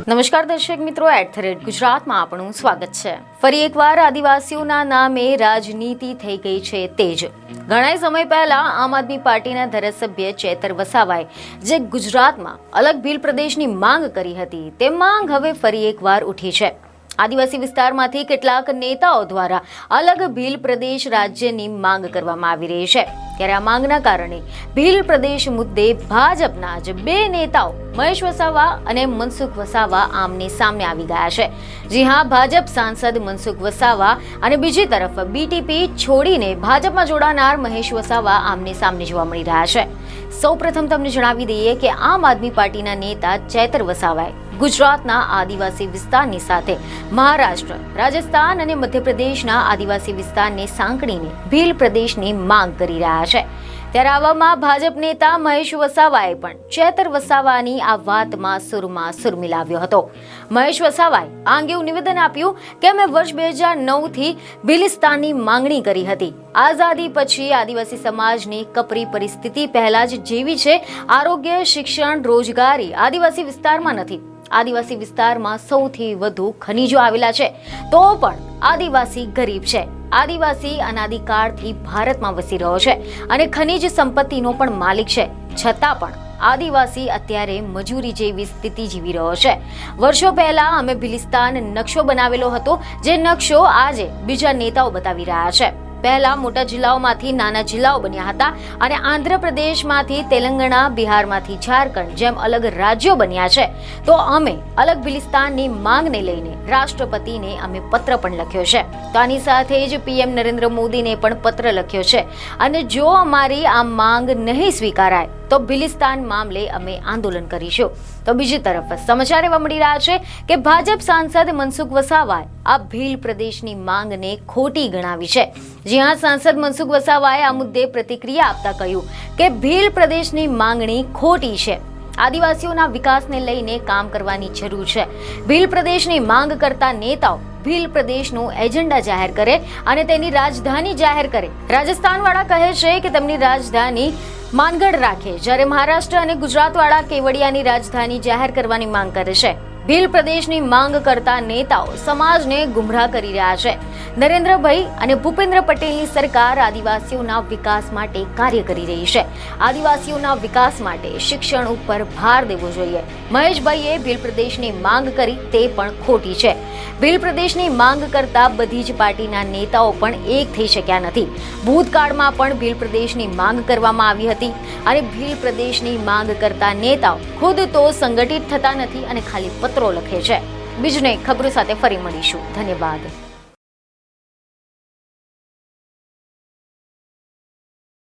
નમસ્કાર દર્શક મિત્રો, @ગુજરાતમાં આપણું સ્વાગત છે। ફરી એકવાર આદિવાસીઓના નામે રાજનીતિ થઈ ગઈ છે તેજ। ઘણા સમય પહેલા આમ આદમી પાર્ટીના ધારાસભ્ય ચેતર વસાવાએ જે ગુજરાતમાં અલગ ભીલ પ્રદેશની માંગ કરી હતી તે માંગ હવે ફરી એકવાર ઉઠી છે। આદિવાસી વિસ્તારમાંથી કેટલાક નેતાઓ દ્વારા અલગ ભીલ પ્રદેશ રાજ્યની માંગ કરવામાં આવી રહી છે। ત્યારે આ માંગના કારણે ભીલ પ્રદેશ મુદ્દે ભાજપના જ બે નેતાઓ મહેશ વસાવા અને મનસુખ વસાવા આમને સામને આવી ગયા છે। જી હા, ભાજપ સાંસદ મનસુખ વસાવા અને બીજી તરફ બીટીપી છોડીને ભાજપમાં જોડાનાર મહેશ વસાવા આમને સામને જોવા મળી રહ્યા છે। સૌપ્રથમ તમને જણાવી દઈએ કે આમ આદમી પાર્ટીના નેતા ચેતર વસાવાએ ગુજરાતના આદિવાસી વિસ્તારની સાથે મહારાષ્ટ્ર, રાજસ્થાન અને મધ્યપ્રદેશના આદિવાસી વિસ્તારને સાંકળીને ભીલ પ્રદેશની માંગ કરી રહ્યા છે। ત્યારે આવામાં ભાજપ નેતા મહેશ વસાવાએ પણ ચેતર વસાવાની આ વાતમાં સુરમાં સુર મિલાવ્યો હતો। મહેશ વસાવાએ આ અંગે નિવેદન આપ્યું કે અમે વર્ષ 2009થી ભીલિસ્તાનની માંગણી કરી હતી। આઝાદી પછી આદિવાસી સમાજની કપરી પરિસ્થિતિ પહેલા જ જેવી છે। આરોગ્ય, શિક્ષણ, રોજગારી આદિવાસી વિસ્તારમાં નથી। આદિવાસી વિસ્તારમાં સૌથી વધુ ખનીજો આવેલા છે, તો પણ આદિવાસી ગરીબ છે। આદિવાસી અનાદિકાળથી ભારતમાં વસી રહ્યો છે અને ખનીજ સંપત્તિનો પણ માલિક છે, છતાં પણ આદિવાસી અત્યારે મજૂરી જેવી સ્થિતિ જીવી રહ્યો છે। વર્ષો પહેલા અમે ભીલિસ્તાન નકશો બનાવેલો હતો, જે નકશો આજે બીજા નેતાઓ બતાવી રહ્યા છે। પહેલા મોટા જિલ્લાઓમાંથી નાના જિલ્લાઓ બન્યા હતા અને આંધ્રપ્રદેશમાંથી તેલંગાણા, બિહારમાંથી ઝારખંડ જેમ અલગ રાજ્યો બન્યા છે। તો અમે અલગ ભીલિસ્તાનની માંગને લઈને રાષ્ટ્રપતિને અમે પત્ર પણ લખ્યો છે। તો આની સાથે જ પીએમ નરેન્દ્ર મોદીને પણ પત્ર લખ્યો છે અને જો અમારી આ માંગ નહીં સ્વીકારાય તો ભીલિસ્તાન મામલે અમે આંદોલન કરીશું। તો બીજી તરફ સમાચાર એવા મળી રહ્યા છે કે ભાજપ સાંસદ મનસુખ વસાવાએ આ ભીલ પ્રદેશની માંગને ખોટી ગણાવી છે। જ્યાં સાંસદ મનસુખ વસાવાએ આ મુદ્દે પ્રતિક્રિયા આપતા કહ્યું કે ભીલ પ્રદેશની માંગણી ખોટી છે। આદિવાસીઓના વિકાસને લઈને કામ કરવાની જરૂર છે। ભીલ પ્રદેશની માંગ કરતા નેતાઓ ભીલ પ્રદેશનું એજન્ડા જાહેર કરે અને તેની રાજધાની જાહેર કરે। રાજસ્થાન વાળા કહે છે કે તેમની રાજધાની માનગઢ રાખે, જ્યારે મહારાષ્ટ્ર અને ગુજરાત વાળા કેવડિયાની રાજધાની જાહેર કરવાની માંગ કરે છે। ભીલ પ્રદેશની માંગ કરતા નેતાઓ સમાજને ગુમરાહ કરી રહ્યા છે। નરેન્દ્રભાઈ અને ભૂપેન્દ્ર પટેલની સરકાર આદિવાસીઓના વિકાસ માટે કાર્ય કરી રહી છે। આદિવાસીઓના વિકાસ માટે શિક્ષણ ઉપર ભાર દેવો જોઈએ। મહેશભાઈએ ભીલ પ્રદેશની માંગ કરી તે પણ ખોટી છે। ભીલ પ્રદેશની માંગ કરતા બધી જ પાર્ટીના નેતાઓ પણ એક થઈ શક્યા નથી। ભૂતકાળમાં પણ ભીલ પ્રદેશની માંગ કરવામાં આવી હતી અને ભીલ પ્રદેશની માંગ કરતા નેતાઓ ખુદ તો સંગઠિત થતા નથી અને ખાલી પત્રો લખે છે। બીજને ખબરો સાથે ફરી મળીશું। ધન્યવાદ।